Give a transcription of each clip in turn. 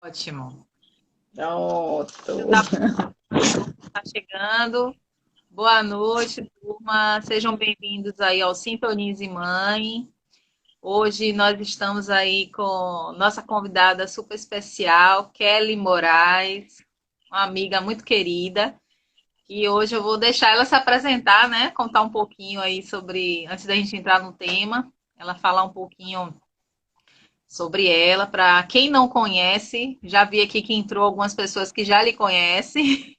Ótimo. Pronto. Tá chegando. Boa noite, turma. Sejam bem-vindos aí ao Sintonize Mãe. Hoje nós estamos aí com nossa convidada super especial, Kelly Moraes, uma amiga muito querida. E hoje eu vou deixar ela se apresentar, né? Contar um pouquinho aí sobre, antes da gente entrar no tema, ela falar um pouquinho sobre ela. Para quem não conhece, já vi aqui que entrou algumas pessoas que já lhe conhecem.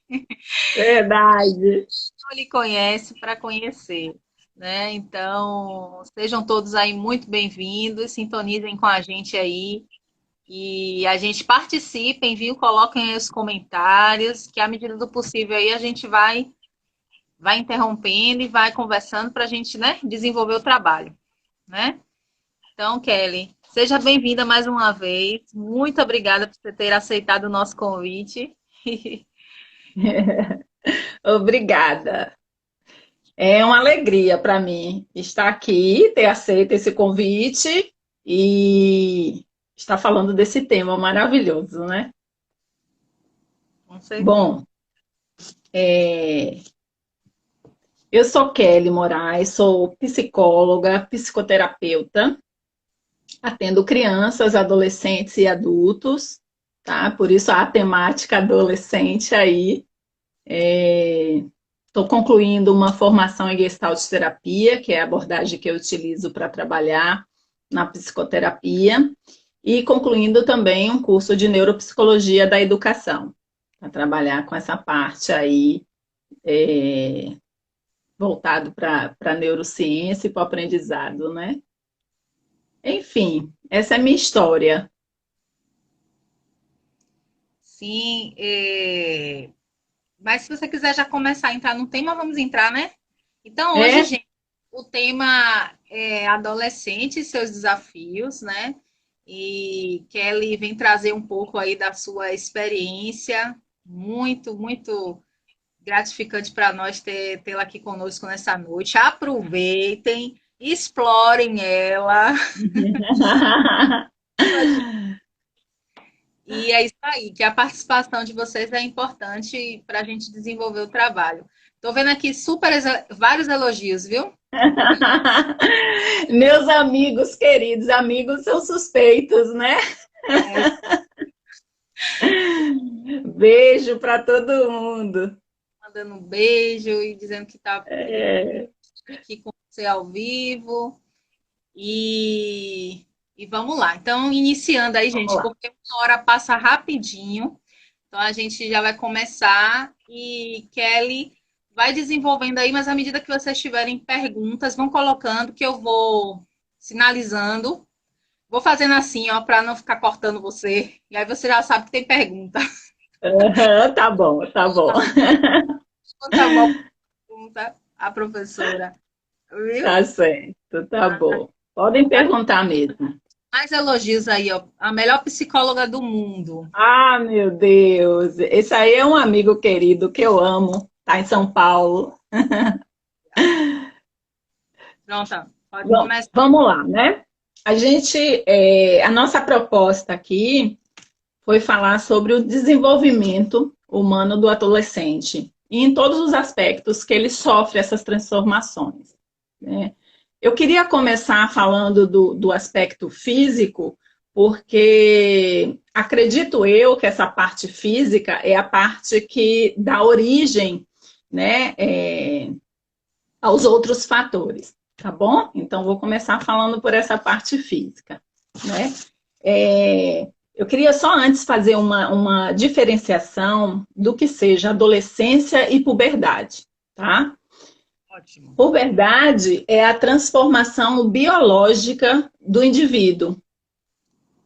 Verdade. Não lhe conhece para conhecer, né? Então, sejam todos aí muito bem-vindos, sintonizem com a gente aí e a gente participem, viu? Coloquem aí os comentários, que à medida do possível aí a gente vai interrompendo e vai conversando para a gente, né, desenvolver o trabalho, né? Então, Kelly, seja bem-vinda mais uma vez. Muito obrigada por você ter aceitado o nosso convite. Obrigada. É uma alegria para mim estar aqui, ter aceito esse convite e estar falando desse tema maravilhoso, né? Com certeza. Bom, eu sou Kelly Moraes, sou psicóloga, psicoterapeuta, atendo crianças, adolescentes e adultos, tá? Por isso a temática adolescente aí. Estou concluindo uma formação em Gestalt terapia, que é a abordagem que eu utilizo para trabalhar na psicoterapia, e concluindo também um curso de neuropsicologia da educação, para trabalhar com essa parte aí voltado para a neurociência e para o aprendizado, né? Enfim, essa é a minha história. Sim, mas se você quiser já começar a entrar no tema, vamos entrar, né? Então, hoje, É? gente, o tema é adolescente e seus desafios, né? E Kelly vem trazer um pouco aí da sua experiência, muito gratificante para nós tê-la aqui conosco nessa noite. Aproveitem, explorem ela. E é isso aí, que a participação de vocês é importante para a gente desenvolver o trabalho. Estou vendo aqui vários elogios, viu? Meus amigos queridos, amigos são suspeitos, né? É, Beijo para todo mundo. mandando um beijo e dizendo que está É, aqui com você ao vivo. E vamos lá. Então, iniciando aí, vamos gente, lá. porque uma hora passa rapidinho. Então, a gente já vai começar e Kelly vai desenvolvendo aí, mas à medida que vocês tiverem perguntas, vão colocando que eu vou sinalizando. Vou fazendo assim, ó, para não ficar cortando você. E aí você já sabe que tem pergunta. Aham, tá bom, tá bom. Conta uma pergunta à professora, viu? Tá certo, tá bom. Podem perguntar mesmo. Mais elogios aí, ó. A melhor psicóloga do mundo. Ah, meu Deus, esse aí é um amigo querido que eu amo, tá em São Paulo. Pronto, pode Bom, começar. vamos lá, né? A nossa proposta aqui foi falar sobre o desenvolvimento humano do adolescente e em todos os aspectos que ele sofre essas transformações, né? Eu queria começar falando do aspecto físico, porque acredito eu que essa parte física é a parte que dá origem, né, aos outros fatores, tá bom? Então, vou começar falando por essa parte física, né? Eu queria só antes fazer uma diferenciação do que seja adolescência e puberdade, tá? Ótimo. Puberdade é a transformação biológica do indivíduo.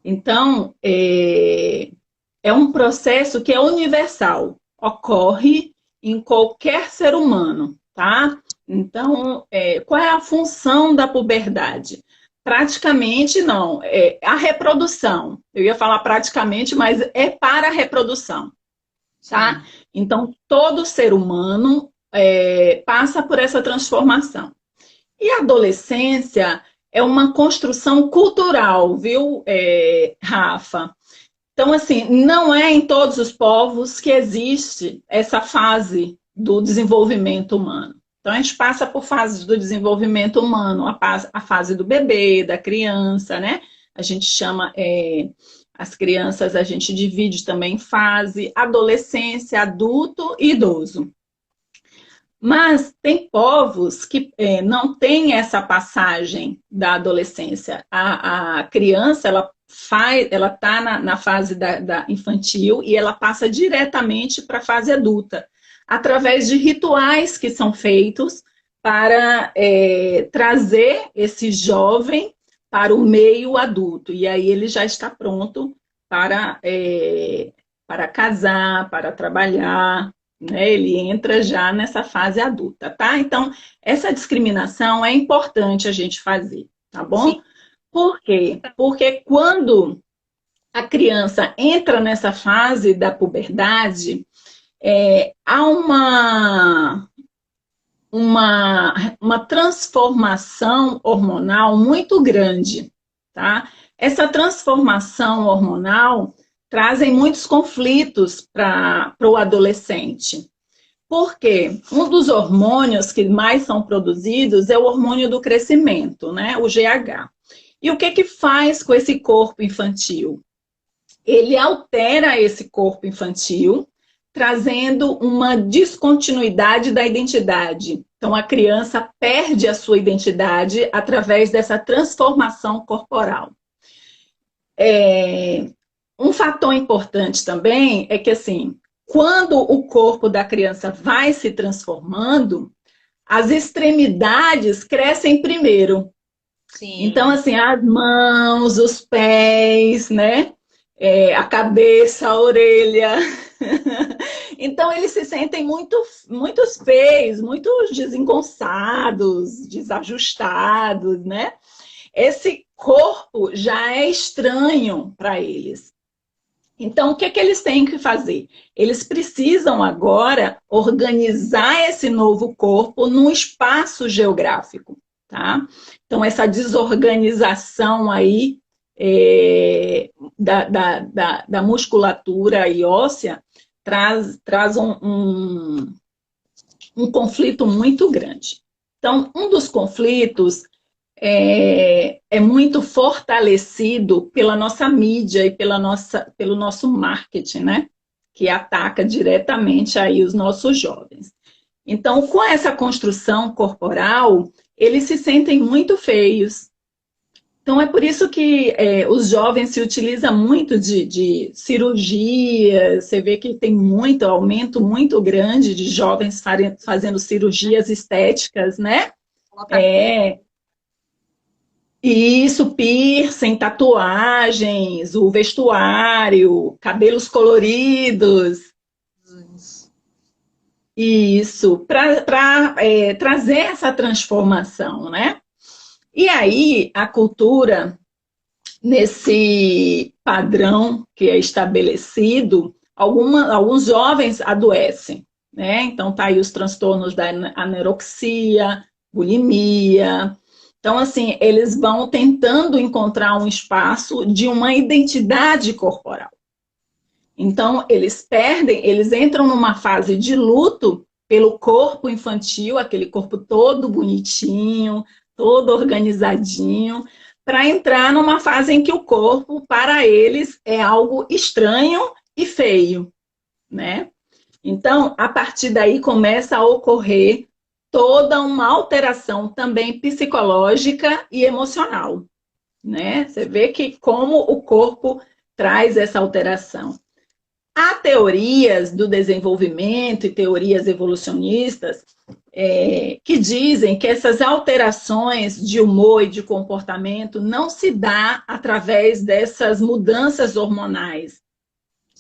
Então, é um processo que é universal, ocorre em qualquer ser humano, tá? Então, qual é a função da puberdade? Praticamente não, é a reprodução. Eu ia falar praticamente, mas é para a reprodução, tá? Sim. Então, todo ser humano passa por essa transformação. E a adolescência é uma construção cultural, viu, Rafa? Então, assim, não é em todos os povos que existe essa fase do desenvolvimento humano. Então, a gente passa por fases do desenvolvimento humano, a fase do bebê, da criança, né? A gente chama, as crianças, a gente divide também em fase, adolescência, adulto e idoso. Mas tem povos que não tem essa passagem da adolescência. A criança, ela está na fase da infantil e ela passa diretamente para a fase adulta, através de rituais que são feitos para trazer esse jovem para o meio adulto. E aí ele já está pronto para casar, para trabalhar, né? Ele entra já nessa fase adulta, tá? Então, essa discriminação é importante a gente fazer, tá bom? Sim. Por quê? Porque quando a criança entra nessa fase da puberdade, há uma transformação hormonal muito grande, tá? Essa transformação hormonal trazem muitos conflitos para o adolescente. Por quê? Um dos hormônios que mais são produzidos é o hormônio do crescimento, né? O GH. E o que faz com esse corpo infantil? Ele altera esse corpo infantil, trazendo uma descontinuidade da identidade. Então, a criança perde a sua identidade através dessa transformação corporal. Um fator importante também é que, assim, quando o corpo da criança vai se transformando, as extremidades crescem primeiro. Sim. Então, assim, as mãos, os pés, né? A cabeça, a orelha. Então, eles se sentem muito feios, muito desengonçados, desajustados, né? Esse corpo já é estranho para eles. Então, o que eles têm que fazer? Eles precisam agora organizar esse novo corpo num espaço geográfico, tá? Então, essa desorganização aí da musculatura e óssea traz um conflito muito grande. Então, um dos conflitos é muito fortalecido pela nossa mídia e pelo nosso marketing, né? Que ataca diretamente aí os nossos jovens. Então, com essa construção corporal, eles se sentem muito feios. Então, é por isso que os jovens se utilizam muito de cirurgia. Você vê que tem muito aumento muito grande de jovens fazendo cirurgias estéticas, né? Isso, piercing, tatuagens, o vestuário, cabelos coloridos. Isso, para trazer essa transformação, né? E aí, a cultura, nesse padrão que é estabelecido, alguns jovens adoecem, né? Então, tá aí os transtornos da anorexia, bulimia. Então, assim, eles vão tentando encontrar um espaço de uma identidade corporal. Então, eles entram numa fase de luto pelo corpo infantil, aquele corpo todo bonitinho, todo organizadinho, para entrar numa fase em que o corpo, para eles, é algo estranho e feio, né? Então, a partir daí começa a ocorrer toda uma alteração também psicológica e emocional, né? Você vê que como o corpo traz essa alteração. Há teorias do desenvolvimento e teorias evolucionistas que dizem que essas alterações de humor e de comportamento não se dá através dessas mudanças hormonais,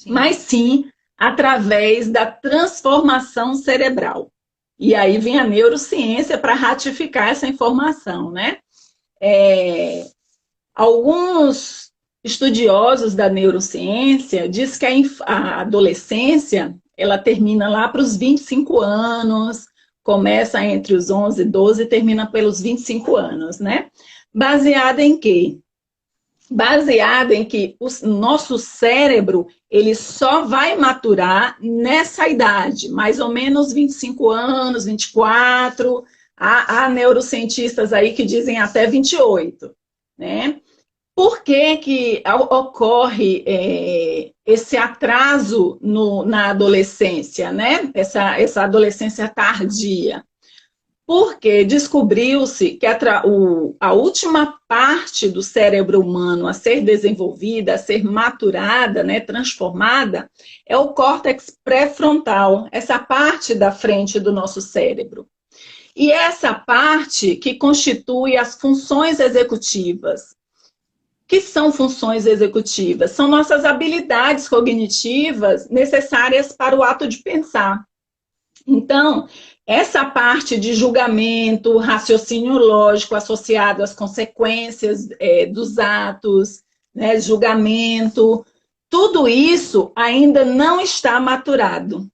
mas sim através da transformação cerebral. E aí vem a neurociência para ratificar essa informação, né? Alguns estudiosos da neurociência dizem que a adolescência ela termina lá para os 25 anos, começa entre os 11 e 12 e termina pelos 25 anos, né? Baseada em quê? baseada em que o nosso cérebro ele só vai maturar nessa idade, mais ou menos 25 anos, 24. Há neurocientistas aí que dizem até 28, né? Por que ocorre esse atraso na adolescência, né? Essa adolescência tardia? Porque descobriu-se que a última parte do cérebro humano a ser desenvolvida, a ser maturada, né, transformada, é o córtex pré-frontal, essa parte da frente do nosso cérebro. E essa parte que constitui as funções executivas. Que são funções executivas? São nossas habilidades cognitivas necessárias para o ato de pensar. Então, essa parte de julgamento, raciocínio lógico associado às consequências dos atos, né, julgamento, tudo isso ainda não está maturado.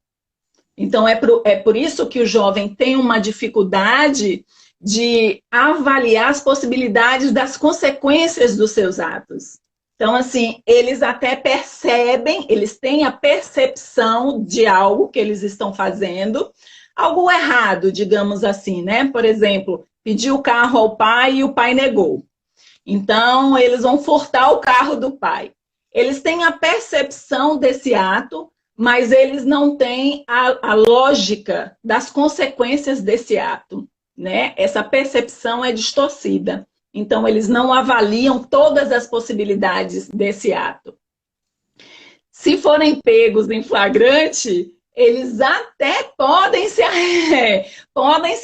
Então, é por isso que o jovem tem uma dificuldade de avaliar as possibilidades das consequências dos seus atos. Então, assim, eles até percebem, eles têm a percepção de algo que eles estão fazendo, algo errado, digamos assim, né? Por exemplo, pedir o carro ao pai e o pai negou. Então, eles vão furtar o carro do pai. Eles têm a percepção desse ato, mas eles não têm a lógica das consequências desse ato, né? Essa percepção é distorcida. Então, eles não avaliam todas as possibilidades desse ato. Se forem pegos em flagrante, eles até podem se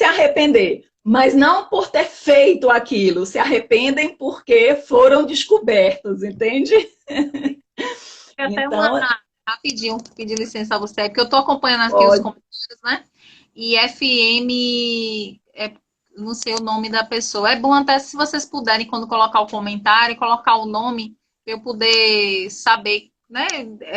arrepender, mas não por ter feito aquilo, se arrependem porque foram descobertos, entende? Então, rapidinho, pedir licença a você, porque eu estou acompanhando aqui os comentários, né? E FM, não sei o nome da pessoa. É bom até se vocês puderem, quando colocar o comentário, colocar o nome, para eu poder saber, né?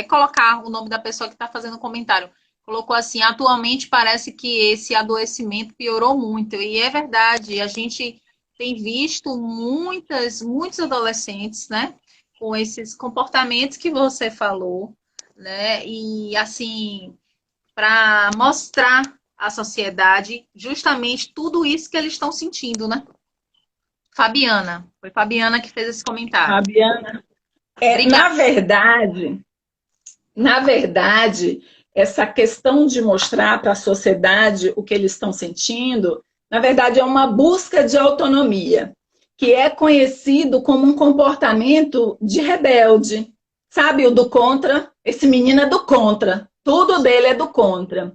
Colocar o nome da pessoa que está fazendo o comentário. Colocou assim, atualmente parece que esse adoecimento piorou muito. E é verdade, a gente tem visto muitos adolescentes, né? Com esses comportamentos que você falou, né? E assim, para mostrar à sociedade justamente tudo isso que eles estão sentindo, né? Fabiana, foi Fabiana que fez esse comentário. Fabiana, na verdade, essa questão de mostrar para a sociedade o que eles estão sentindo, na verdade é uma busca de autonomia, que é conhecido como um comportamento de rebelde. Sabe o do contra? Esse menino é do contra. Tudo dele é do contra.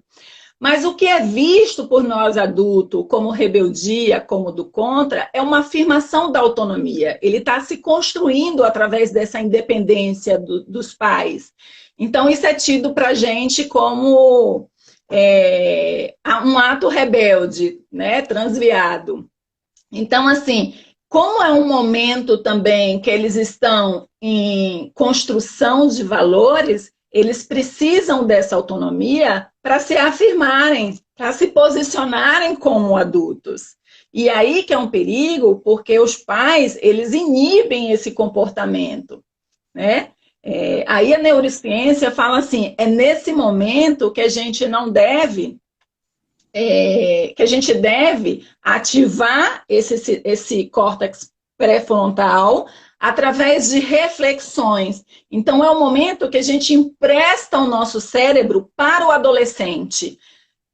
Mas o que é visto por nós adultos como rebeldia, como do contra, é uma afirmação da autonomia. Ele está se construindo através dessa independência dos pais. Então, isso é tido para a gente como um ato rebelde, né? Transviado. Então, assim, como é um momento também que eles estão em construção de valores, eles precisam dessa autonomia para se afirmarem, para se posicionarem como adultos. E aí que é um perigo, porque os pais, eles inibem esse comportamento, né? Aí a neurociência fala assim, é nesse momento que a gente não deve, que a gente deve ativar esse córtex pré-frontal através de reflexões. Então, é o momento que a gente empresta o nosso cérebro para o adolescente,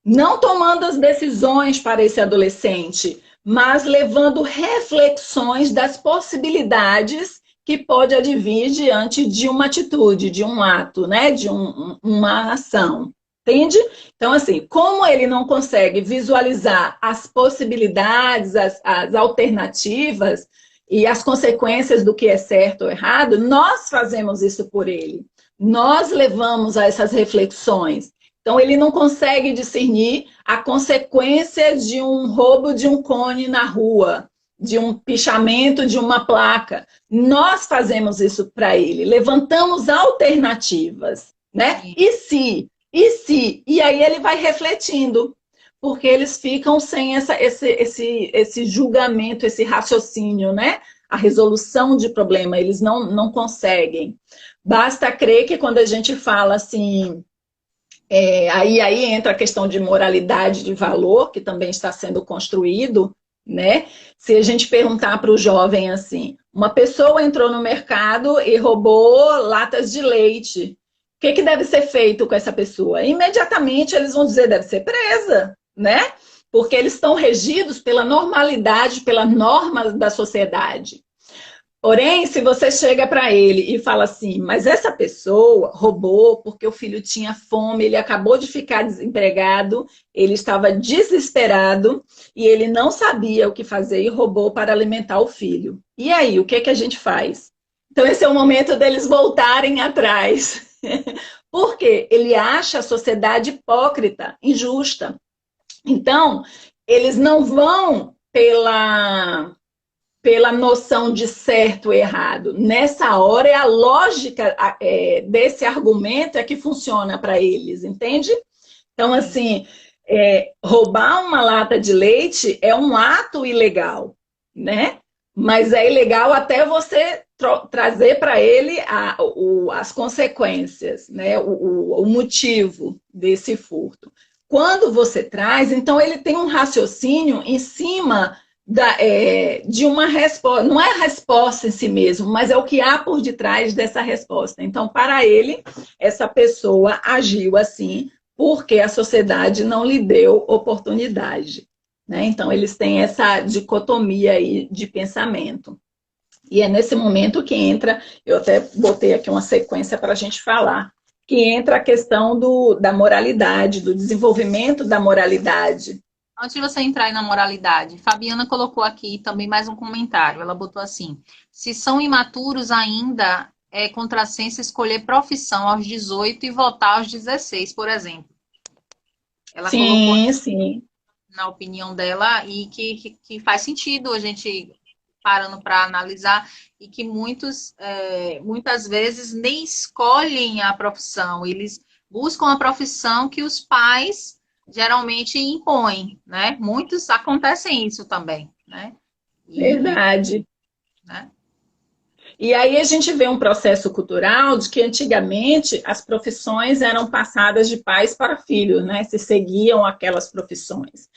não tomando as decisões para esse adolescente, mas levando reflexões das possibilidades que pode advir diante de uma atitude, de um ato, né? De uma ação. Entende? Então, assim, como ele não consegue visualizar as possibilidades, as alternativas e as consequências do que é certo ou errado, nós fazemos isso por ele. Nós levamos a essas reflexões. Então, ele não consegue discernir a consequência de um roubo de um cone na rua, de um pichamento de uma placa. Nós fazemos isso para ele, levantamos alternativas, né? E se? E aí ele vai refletindo, porque eles ficam sem esse julgamento, esse raciocínio, né? a resolução de problema, eles não conseguem. Basta crer que quando a gente fala assim, aí entra a questão de moralidade de valor, que também está sendo construído, né? Se a gente perguntar para o jovem assim, uma pessoa entrou no mercado e roubou latas de leite, o que deve ser feito com essa pessoa? Imediatamente eles vão dizer, deve ser presa, né? Porque eles estão regidos pela normalidade, pela norma da sociedade. Porém, se você chega para ele e fala assim, mas essa pessoa roubou porque o filho tinha fome, ele acabou de ficar desempregado, ele estava desesperado e ele não sabia o que fazer e roubou para alimentar o filho. E aí, o que a gente faz? Então, esse é o momento deles voltarem atrás. Porque ele acha a sociedade hipócrita, injusta. Então, eles não vão pela noção de certo e errado. Nessa hora é a lógica desse argumento que funciona para eles, entende? Então, assim, roubar uma lata de leite é um ato ilegal, né? Mas é ilegal até você trazer para ele as consequências, né? O motivo desse furto. Quando você traz, então ele tem um raciocínio em cima de uma resposta, não é a resposta em si mesmo, mas é o que há por detrás dessa resposta. Então, para ele, essa pessoa agiu assim porque a sociedade não lhe deu oportunidade, né? Então, eles têm essa dicotomia aí de pensamento. E é nesse momento que entra, eu até botei aqui uma sequência para a gente falar, que entra a questão da moralidade, do desenvolvimento da moralidade. Antes de você entrar aí na moralidade, Fabiana colocou aqui também mais um comentário. Ela botou assim: se são imaturos ainda, é contrassenso escolher profissão aos 18 e votar aos 16, por exemplo. Ela colocou sim. Na opinião dela e que faz sentido a gente parando para analisar e que muitas vezes nem escolhem a profissão, eles buscam a profissão que os pais geralmente impõem, né? Muitos acontecem isso também, né? Verdade. Né? E aí a gente vê um processo cultural de que antigamente as profissões eram passadas de pais para filhos, né? Se seguiam aquelas profissões.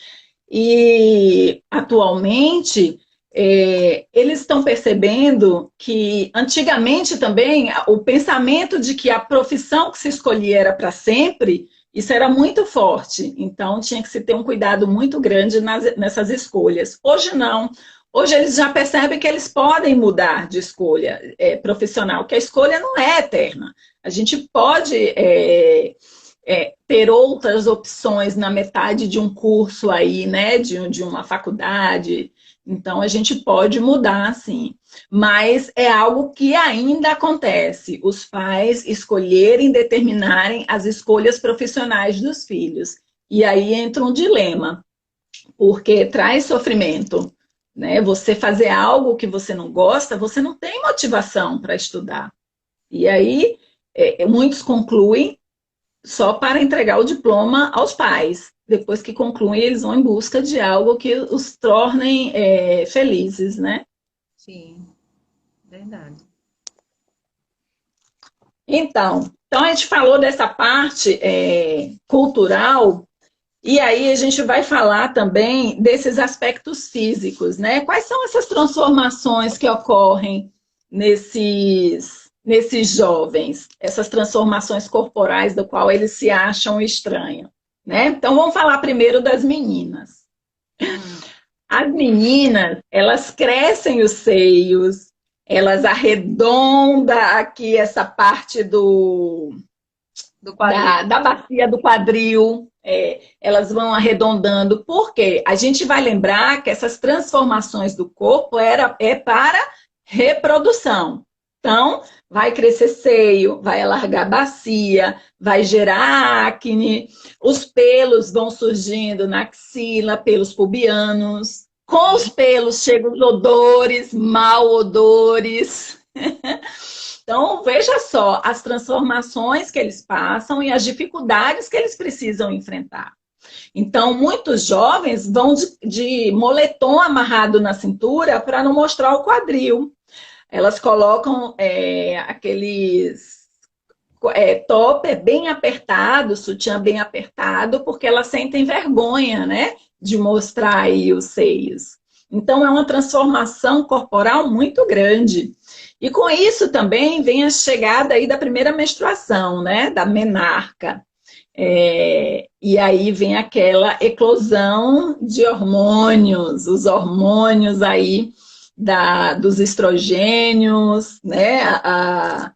E atualmente eles estão percebendo que antigamente também o pensamento de que a profissão que se escolhia era para sempre, isso era muito forte. Então tinha que se ter um cuidado muito grande nessas escolhas. Hoje não. Hoje eles já percebem que eles podem mudar de escolha profissional, que a escolha não é eterna. A gente pode ter outras opções na metade de um curso aí, né, de uma faculdade. Então, a gente pode mudar, sim. Mas é algo que ainda acontece. Os pais escolherem, determinarem as escolhas profissionais dos filhos. E aí entra um dilema, porque traz sofrimento. Né? Você fazer algo que você não gosta, você não tem motivação para estudar. E aí, muitos concluem só para entregar o diploma aos pais. Depois que concluem, eles vão em busca de algo que os tornem felizes, né? Sim, verdade. Então a gente falou dessa parte cultural. E aí a gente vai falar também desses aspectos físicos, né? Quais são essas transformações que ocorrem nesses jovens, essas transformações corporais do qual eles se acham estranhos, né? Então vamos falar primeiro das meninas. As meninas, elas crescem os seios, elas arredondam aqui essa parte da bacia do quadril, elas vão arredondando, porque a gente vai lembrar que essas transformações do corpo é para reprodução. Então, vai crescer seio, vai alargar a bacia, vai gerar acne, os pelos vão surgindo na axila, pelos pubianos. Com os pelos chegam os odores, malodores. Então, veja só as transformações que eles passam e as dificuldades que eles precisam enfrentar. Então, muitos jovens vão de moletom amarrado na cintura para não mostrar o quadril. Elas colocam aqueles top bem apertado, sutiã bem apertado, porque elas sentem vergonha, né, de mostrar aí os seios. Então, é uma transformação corporal muito grande. E com isso também vem a chegada aí da primeira menstruação, né, da menarca. E aí vem aquela eclosão de hormônios, os hormônios aí dos estrogênios, né, a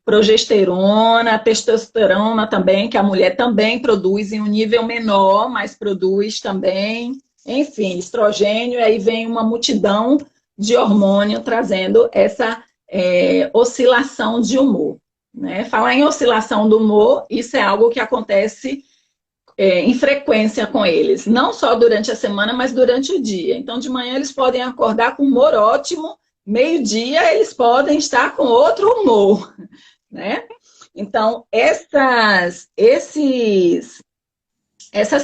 progesterona, a testosterona também, que a mulher também produz em um nível menor, mas produz também, enfim, estrogênio, e aí vem uma multidão de hormônio trazendo essa oscilação de humor. Né? Falar em oscilação do humor, isso é algo que acontece em frequência com eles, não só durante a semana, mas durante o dia. Então, de manhã eles podem acordar com humor ótimo, meio-dia eles podem estar com outro humor, né? Então, essas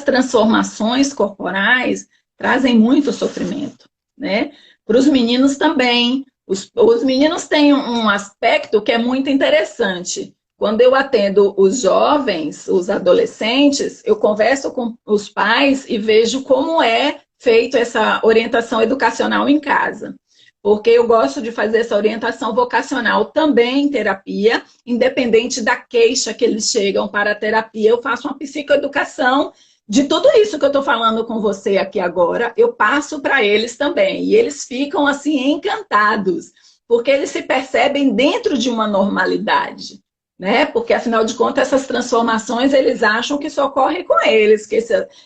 transformações corporais trazem muito sofrimento, né? Para os meninos também. Os meninos têm um aspecto que é muito interessante. Quando eu atendo os jovens, os adolescentes, eu converso com os pais e vejo como é feito essa orientação educacional em casa. Porque eu gosto de fazer essa orientação vocacional também em terapia, independente da queixa que eles chegam para a terapia. Eu faço uma psicoeducação de tudo isso que eu estou falando com você aqui agora, eu passo para eles também. E eles ficam assim encantados, porque eles se percebem dentro de uma normalidade. Né? Porque, afinal de contas, essas transformações eles acham que só ocorrem com eles, que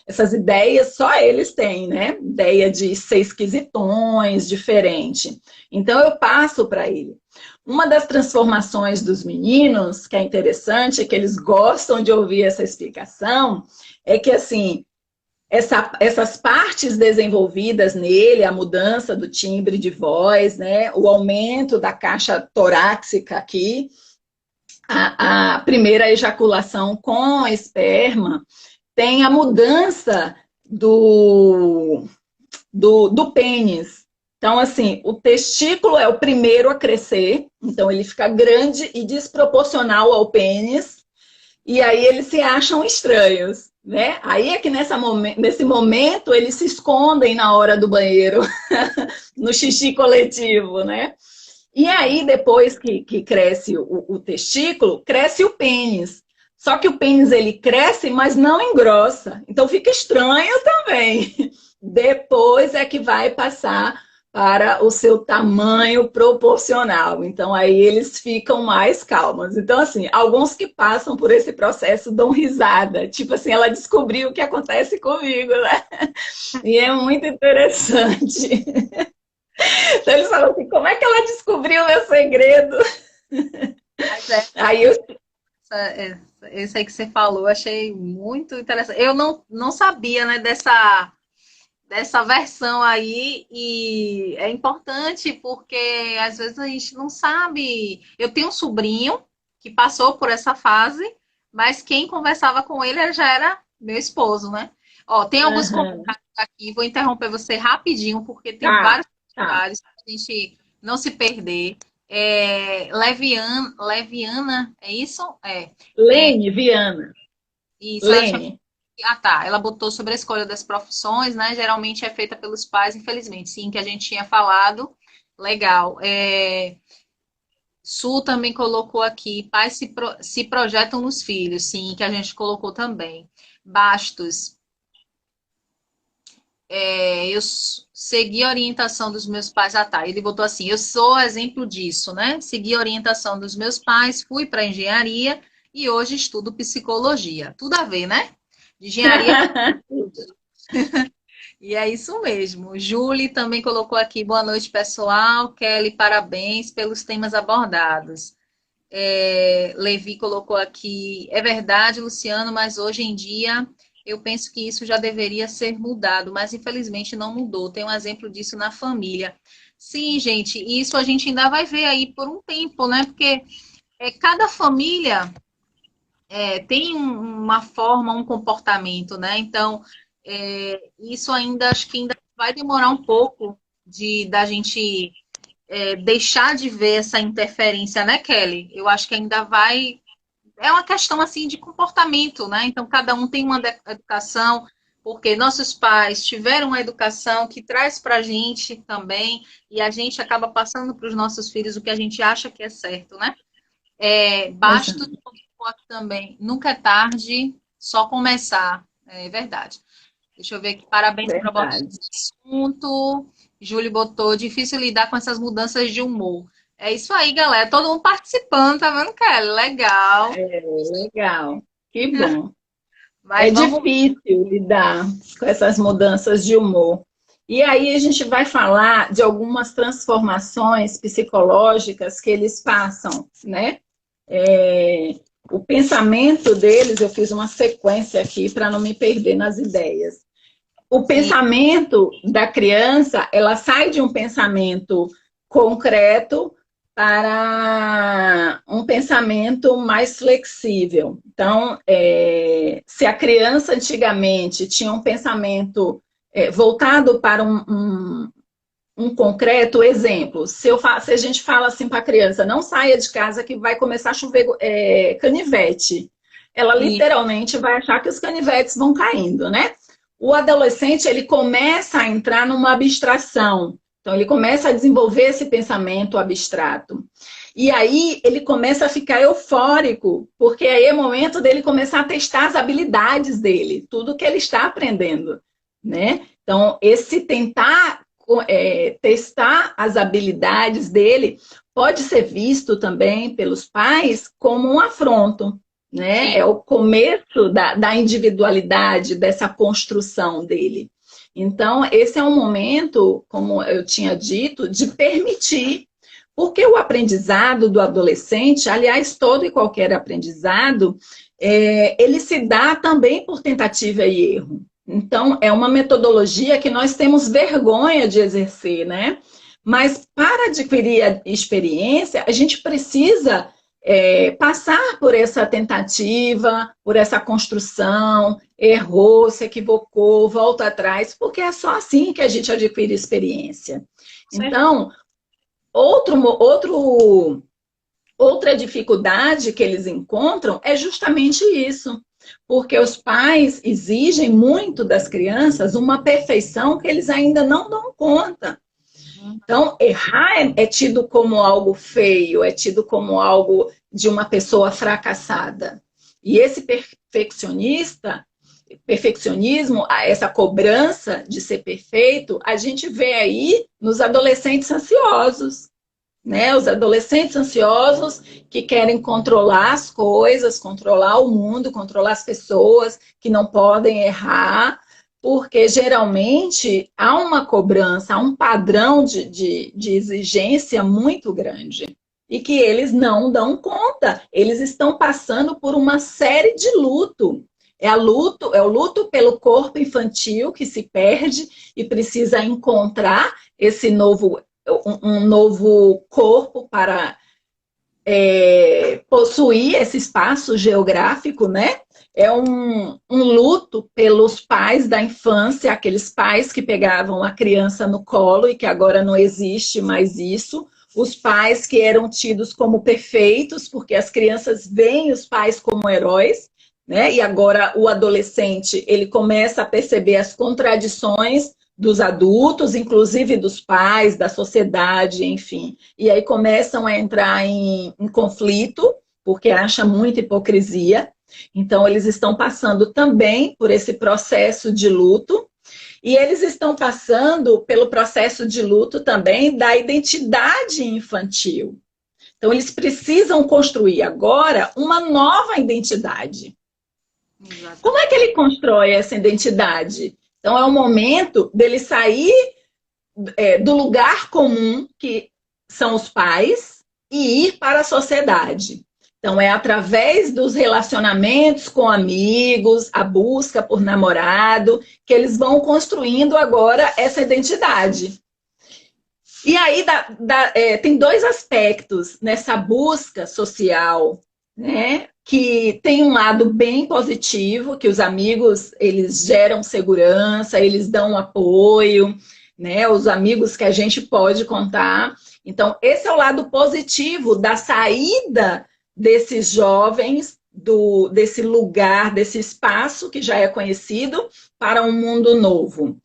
essas ideias só eles têm, né? Ideia de ser esquisitões, diferente. Então, eu passo para ele. Uma das transformações dos meninos, que é interessante, que eles gostam de ouvir essa explicação, é que, assim, essas partes desenvolvidas nele, a mudança do timbre de voz, né? O aumento da caixa torácica aqui, a primeira ejaculação com esperma, tem a mudança do pênis. Então, assim, o testículo é o primeiro a crescer, então ele fica grande e desproporcional ao pênis, e aí eles se acham estranhos, né? Aí é que nesse momento eles se escondem na hora do banheiro, no xixi coletivo, né? E aí, depois que cresce o testículo, cresce o pênis. Só que o pênis, ele cresce, mas não engrossa. Então, fica estranho também. Depois é que vai passar para o seu tamanho proporcional. Então, aí eles ficam mais calmos. Então, assim, alguns que passam por esse processo dão risada. Tipo assim, ela descobriu o que acontece comigo, né? E é muito interessante. Então eles falam assim, como é que ela descobriu o meu segredo? Mas é, Aí eu... esse aí que você falou, achei muito interessante. Eu não sabia, né, dessa versão aí, e é importante porque às vezes a gente não sabe. Eu tenho um sobrinho que passou por essa fase, mas quem conversava com ele já era meu esposo, né? Ó, tem alguns Uhum. comentários aqui, vou interromper você rapidinho, porque tem Tá, vários tá. comentários para a gente não se perder. Leviana, é isso? Lene, Viana. Isso, ela tinha. Lene. Ah, tá. Ela botou sobre a escolha das profissões, né? Geralmente é feita pelos pais, infelizmente. Sim, que a gente tinha falado. Legal. Su também colocou aqui, pais se projetam nos filhos, sim, que a gente colocou também. Bastos, eu segui a orientação dos meus pais. Ah, tá. Ele botou assim: eu sou exemplo disso, né? Segui a orientação dos meus pais, fui para engenharia e hoje estudo psicologia. Tudo a ver, né? De engenharia para. E é isso mesmo. Julie também colocou aqui: boa noite, pessoal. Kelly, parabéns pelos temas abordados. Levi colocou aqui: é verdade, Luciano, mas hoje em dia eu penso que isso já deveria ser mudado, mas infelizmente não mudou. Tem um exemplo disso na família. Sim, gente, isso a gente ainda vai ver aí por um tempo, né? Porque cada família tem uma forma, um comportamento, né? Então, isso ainda, acho que ainda vai demorar um pouco da gente deixar de ver essa interferência, né, Kelly? Eu acho que ainda vai. É uma questão assim de comportamento, né? Então, cada um tem uma educação, porque nossos pais tiveram uma educação que traz para a gente também, e a gente acaba passando para os nossos filhos o que a gente acha que é certo, né? Bastos Exato. também. Nunca é tarde, só começar. É verdade. Deixa eu ver aqui. Parabéns por abordar Verdade. esse assunto. Júlio botou, difícil lidar com essas mudanças de humor. É isso aí, galera. Todo mundo participando, tá vendo, Kelly? Legal. Legal. Que bom. É Mas vamos. difícil lidar com essas mudanças de humor. E aí a gente vai falar de algumas transformações psicológicas que eles passam, né? O pensamento deles, eu fiz uma sequência aqui para não me perder nas ideias. O Sim, pensamento da criança, ela sai de um pensamento concreto para um pensamento mais flexível. Então, se a criança antigamente tinha um pensamento voltado para um concreto exemplo, se a gente fala assim para a criança, não saia de casa que vai começar a chover canivete, ela sim. literalmente vai achar que os canivetes vão caindo, né? O adolescente, ele começa a entrar numa abstração. Então, ele começa a desenvolver esse pensamento abstrato. E aí, ele começa a ficar eufórico, porque aí é o momento dele começar a testar as habilidades dele, tudo que ele está aprendendo, né? Então, esse tentar testar as habilidades dele pode ser visto também pelos pais como um afronto, né? Sim. É o começo da individualidade, dessa construção dele. Então, esse é um momento, como eu tinha dito, de permitir, porque o aprendizado do adolescente, aliás, todo e qualquer aprendizado, ele se dá também por tentativa e erro. Então, é uma metodologia que nós temos vergonha de exercer, né? Mas para adquirir a experiência, a gente precisa passar por essa tentativa, por essa construção, errou, se equivocou, volta atrás, porque é só assim que a gente adquire experiência. Então, outra dificuldade que eles encontram é justamente isso, porque os pais exigem muito das crianças uma perfeição que eles ainda não dão conta. Então, errar é tido como algo feio, é tido como algo de uma pessoa fracassada. E esse perfeccionismo, essa cobrança de ser perfeito, a gente vê aí nos adolescentes ansiosos, né? Os adolescentes ansiosos que querem controlar as coisas, controlar o mundo, controlar as pessoas, que não podem errar, porque geralmente há uma cobrança, há um padrão de exigência muito grande e que eles não dão conta. Eles estão passando por uma série de luto. É o luto pelo corpo infantil que se perde e precisa encontrar um novo corpo para possuir esse espaço geográfico, né? É um luto pelos pais da infância, aqueles pais que pegavam a criança no colo e que agora não existe mais isso. Os pais que eram tidos como perfeitos, porque as crianças veem os pais como heróis, né? E agora o adolescente, ele começa a perceber as contradições dos adultos, inclusive dos pais, da sociedade, enfim. E aí começam a entrar em conflito, porque acha muita hipocrisia. Então, eles estão passando também por esse processo de luto, e eles estão passando pelo processo de luto também da identidade infantil. Então, eles precisam construir agora uma nova identidade. Exato. Como é que ele constrói essa identidade? Então, é o momento dele sair do lugar comum, que são os pais, e ir para a sociedade. Então, é através dos relacionamentos com amigos, a busca por namorado, que eles vão construindo agora essa identidade. E aí tem dois aspectos nessa busca social, né? que tem um lado bem positivo, que os amigos, eles geram segurança, eles dão apoio, né? Os amigos que a gente pode contar. Então, esse é o lado positivo da saída desses jovens, desse lugar, desse espaço que já é conhecido, para um mundo novo.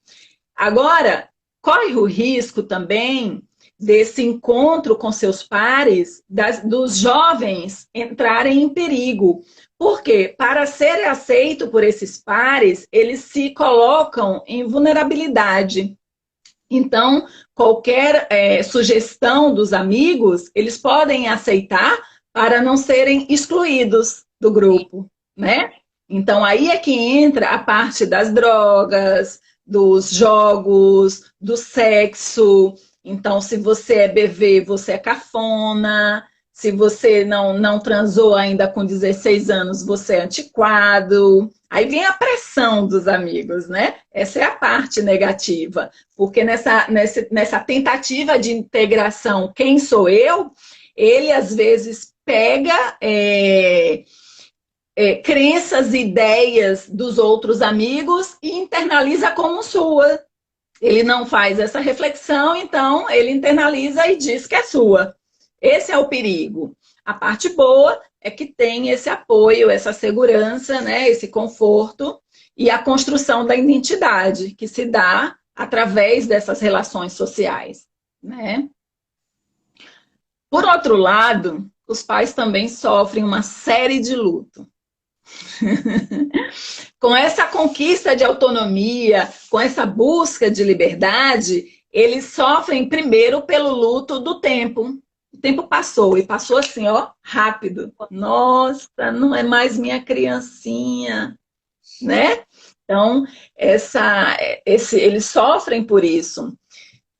Agora, corre o risco também desse encontro com seus pares, dos jovens entrarem em perigo. Porque, para ser aceito por esses pares, eles se colocam em vulnerabilidade. Então, qualquer sugestão dos amigos, eles podem aceitar para não serem excluídos do grupo, né? Então, aí é que entra a parte das drogas, dos jogos, do sexo. Então, se você é bebê, você é cafona. Se você não transou ainda com 16 anos, você é antiquado. Aí vem a pressão dos amigos, né? Essa é a parte negativa. Porque nessa tentativa de integração, quem sou eu? Ele, às vezes, pega crenças e ideias dos outros amigos e internaliza como sua. Ele não faz essa reflexão, então ele internaliza e diz que é sua. Esse é o perigo. A parte boa é que tem esse apoio, essa segurança, né, esse conforto e a construção da identidade, que se dá através dessas relações sociais, né? Por outro lado, os pais também sofrem uma série de luto. Com essa conquista de autonomia, com essa busca de liberdade, eles sofrem primeiro pelo luto do tempo. O tempo passou, e passou assim, ó, rápido. Nossa, não é mais minha criancinha, né? Então, eles sofrem por isso.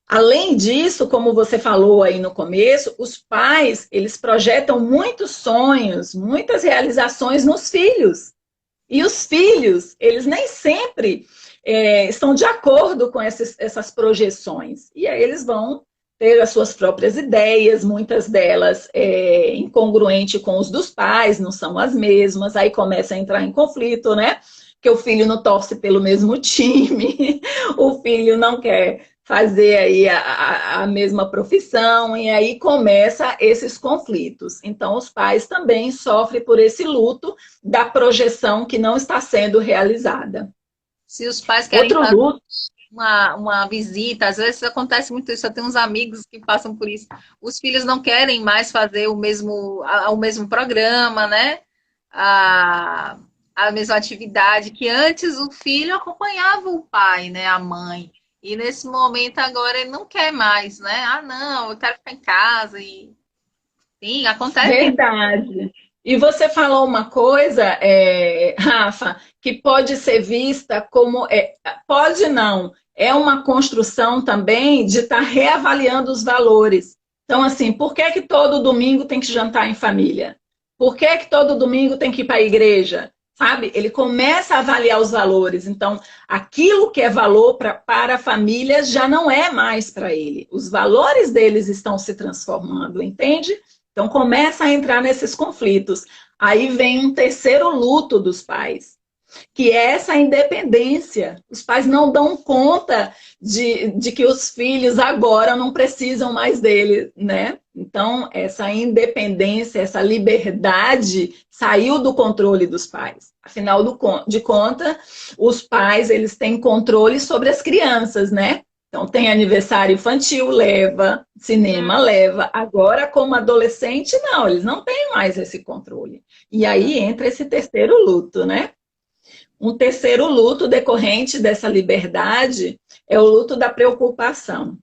Além disso, como você falou aí no começo, os pais, eles projetam muitos sonhos, muitas realizações nos filhos. E os filhos, eles nem sempre estão de acordo com essas projeções. E aí eles vão ter as suas próprias ideias, muitas delas incongruentes com os dos pais, não são as mesmas, aí começa a entrar em conflito, né? Que o filho não torce pelo mesmo time, o filho não quer fazer aí a mesma profissão, e aí começa esses conflitos. Então, os pais também sofrem por esse luto da projeção que não está sendo realizada. Se os pais querem Outro luto, uma visita, às vezes acontece muito isso, eu tenho uns amigos que passam por isso. Os filhos não querem mais fazer o mesmo programa, né? A mesma atividade, que antes o filho acompanhava o pai, né? A mãe. E nesse momento agora ele não quer mais, né? Ah, não, eu quero ficar em casa. E sim, acontece. verdade. E você falou uma coisa, Rafa, que pode ser vista como... pode não, é uma construção também de estar reavaliando os valores. Então, assim, por que que todo domingo tem que jantar em família? Por que que todo domingo tem que ir para a igreja? Sabe? Ele começa a avaliar os valores. Então, aquilo que é valor para a família já não é mais para ele. Os valores deles estão se transformando, entende? Então, começa a entrar nesses conflitos. Aí vem um terceiro luto dos pais, que é essa independência. Os pais não dão conta de que os filhos agora não precisam mais dele, né? Então, essa independência, essa liberdade saiu do controle dos pais. Afinal de contas, os pais, eles têm controle sobre as crianças, né? Então, tem aniversário infantil, leva, cinema, leva. Agora, como adolescente, não, eles não têm mais esse controle. E aí entra esse terceiro luto, né? Um terceiro luto decorrente dessa liberdade é o luto da preocupação.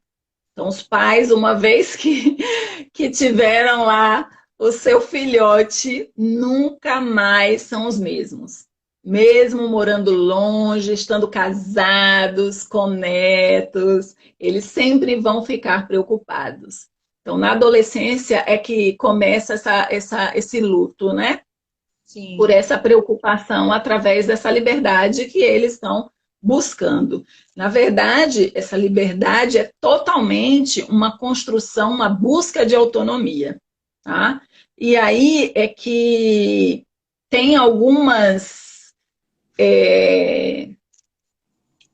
Então, os pais, uma vez que tiveram lá o seu filhote, nunca mais são os mesmos. Mesmo morando longe, estando casados, com netos, eles sempre vão ficar preocupados. Então, na adolescência é que começa esse luto, né? Sim. Por essa preocupação através dessa liberdade que eles estão buscando. Na verdade, essa liberdade é totalmente uma construção, uma busca de autonomia, tá? E aí é que tem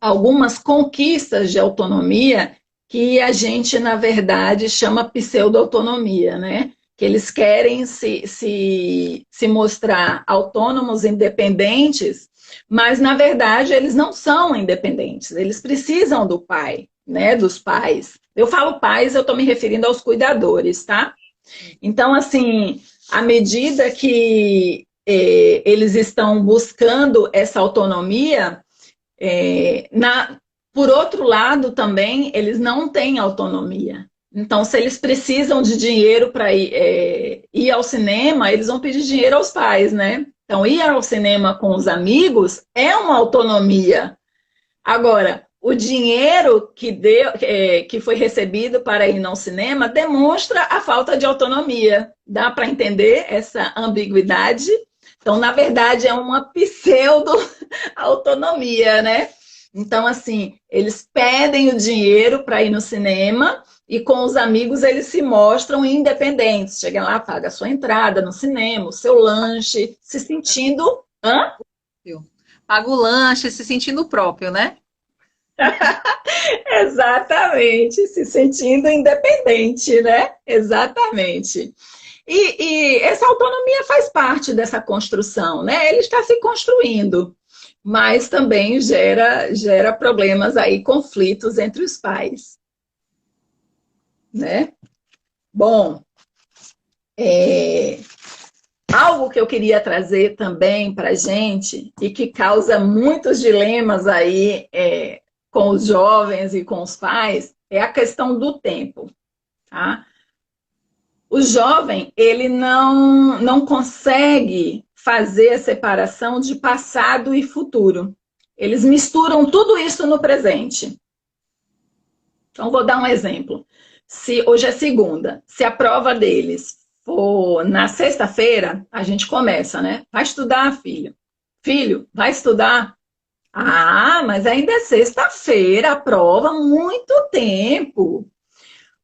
algumas conquistas de autonomia que a gente, na verdade, chama pseudo-autonomia, né? Que eles querem se mostrar autônomos, independentes, mas, na verdade, eles não são independentes, eles precisam do pai, né? Dos pais. Eu falo pais, eu estou me referindo aos cuidadores, tá? Então, assim, à medida que eles estão buscando essa autonomia, por outro lado, também, eles não têm autonomia. Então, se eles precisam de dinheiro para ir ao cinema, eles vão pedir dinheiro aos pais, né? Então, ir ao cinema com os amigos é uma autonomia. Agora, o dinheiro que foi recebido para ir ao cinema demonstra a falta de autonomia. Dá para entender essa ambiguidade? Então, na verdade, é uma pseudo-autonomia, né? Então, assim, eles pedem o dinheiro para ir no cinema e com os amigos eles se mostram independentes. Chegam lá, paga a sua entrada no cinema, o seu lanche, se sentindo... Hã? Paga o lanche, se sentindo próprio, né? Exatamente, se sentindo independente, né? Exatamente. E essa autonomia faz parte dessa construção, né? Ele está se construindo, mas também gera problemas aí, conflitos entre os pais, né? Bom, algo que eu queria trazer também para a gente e que causa muitos dilemas aí com os jovens e com os pais é a questão do tempo, tá? O jovem, ele não consegue fazer a separação de passado e futuro. Eles misturam tudo isso no presente. Então, vou dar um exemplo. Se hoje é segunda, se a prova deles for na sexta-feira, a gente começa, né? Vai estudar, filho. Filho, vai estudar? Ah, mas ainda é sexta-feira, a prova, muito tempo.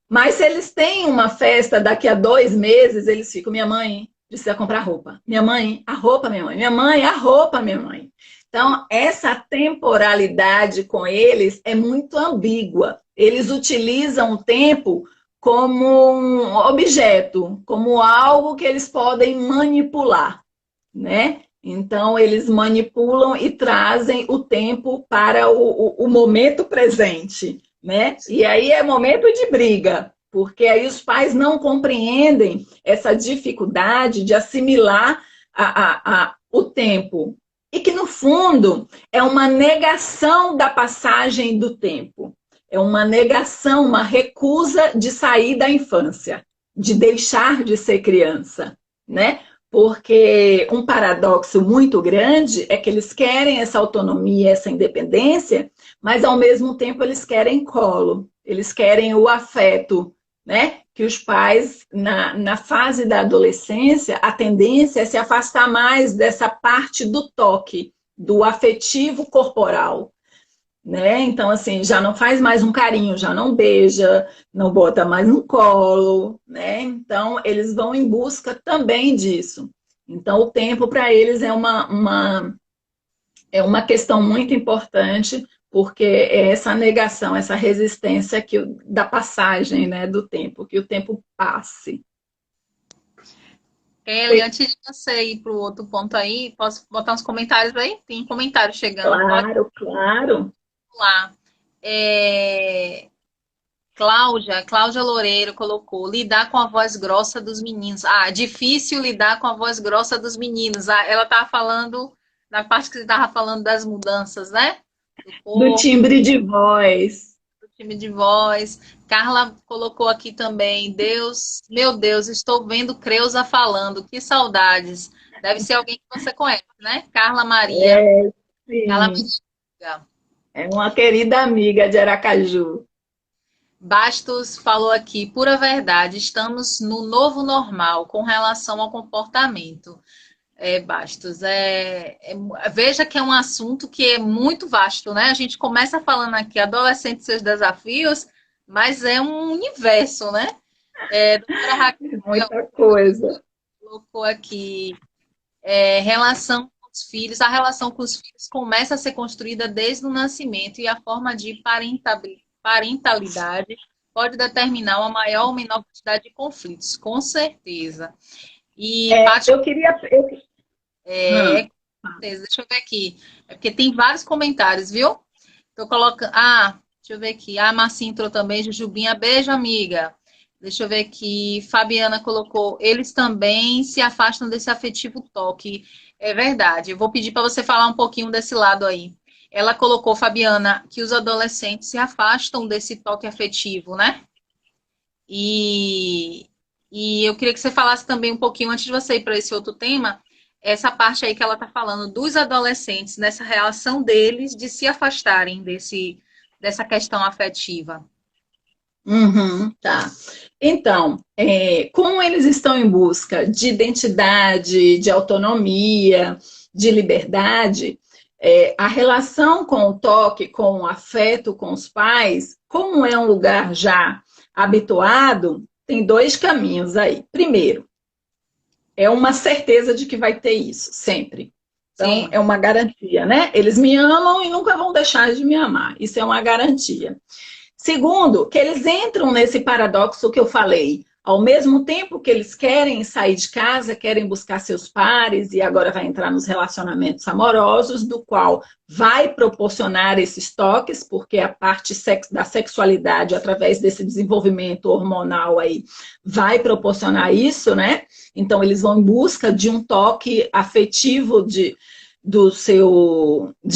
Mas se eles têm uma festa daqui a 2 meses, eles ficam, minha mãe precisa comprar roupa. Minha mãe, a roupa, minha mãe. Minha mãe, a roupa, minha mãe. Então, essa temporalidade com eles é muito ambígua. Eles utilizam o tempo como um objeto, como algo que eles podem manipular, né? Então, eles manipulam e trazem o tempo para o momento presente, né? E aí é momento de briga, porque aí os pais não compreendem essa dificuldade de assimilar o tempo. E que, no fundo, é uma negação da passagem do tempo. É uma negação, uma recusa de sair da infância, de deixar de ser criança, né? Porque um paradoxo muito grande é que eles querem essa autonomia, essa independência, mas ao mesmo tempo eles querem colo, eles querem o afeto, né? Que os pais, na fase da adolescência, a tendência é se afastar mais dessa parte do toque, do afetivo corporal, né? Então, assim, já não faz mais um carinho, já não beija, não bota mais no colo, né? Então, eles vão em busca também disso. Então, o tempo para eles é uma questão muito importante, porque é essa negação, essa resistência da passagem, né, do tempo, que o tempo passe. Kelly, antes de você ir para o outro ponto aí, posso botar uns comentários aí? Tem comentário chegando. Claro, claro. Lá. Cláudia Loureiro colocou, lidar com a voz grossa dos meninos. Ah, difícil lidar com a voz grossa dos meninos. Ah, ela estava falando, na parte que você estava falando das mudanças, né? Do timbre de voz. Do time de voz. Carla colocou aqui também, meu Deus, estou vendo Creuza falando, que saudades. Deve ser alguém que você conhece, né? Carla Maria. Sim. Carla Maria. É uma querida amiga de Aracaju. Bastos falou aqui, pura verdade, estamos no novo normal com relação ao comportamento. Bastos, veja que é um assunto que é muito vasto, né? A gente começa falando aqui, adolescente e seus desafios, mas é um universo, né? Doutora Raquel, muita coisa. Colocou aqui, relação com os filhos. A relação com os filhos começa a ser construída desde o nascimento e a forma de parentalidade pode determinar uma maior ou menor quantidade de conflitos, com certeza. E eu queria... Deixa eu ver aqui. É porque tem vários comentários, viu? Tô colocando... deixa eu ver aqui. Marcinha entrou também. Jujubinha, beijo, amiga. Deixa eu ver aqui. Fabiana colocou. Eles também se afastam desse afetivo toque. É verdade. Eu vou pedir para você falar um pouquinho desse lado aí. Ela colocou, Fabiana, que os adolescentes se afastam desse toque afetivo, né? E eu queria que você falasse também um pouquinho, antes de você ir para esse outro tema, essa parte aí que ela está falando dos adolescentes, nessa relação deles de se afastarem dessa questão afetiva. Tá. Então, como eles estão em busca de identidade, de autonomia, de liberdade, a relação com o toque, com o afeto, com os pais, como é um lugar já habituado, tem dois caminhos aí. Primeiro, é uma certeza de que vai ter isso, sempre. Então, sim, é uma garantia, né? Eles me amam e nunca vão deixar de me amar. Isso é uma garantia. Segundo, que eles entram nesse paradoxo que eu falei. Ao mesmo tempo que eles querem sair de casa, querem buscar seus pares, e agora vai entrar nos relacionamentos amorosos, do qual vai proporcionar esses toques, porque a parte da sexualidade, através desse desenvolvimento hormonal aí, vai proporcionar isso, né? Então, eles vão em busca de um toque afetivo de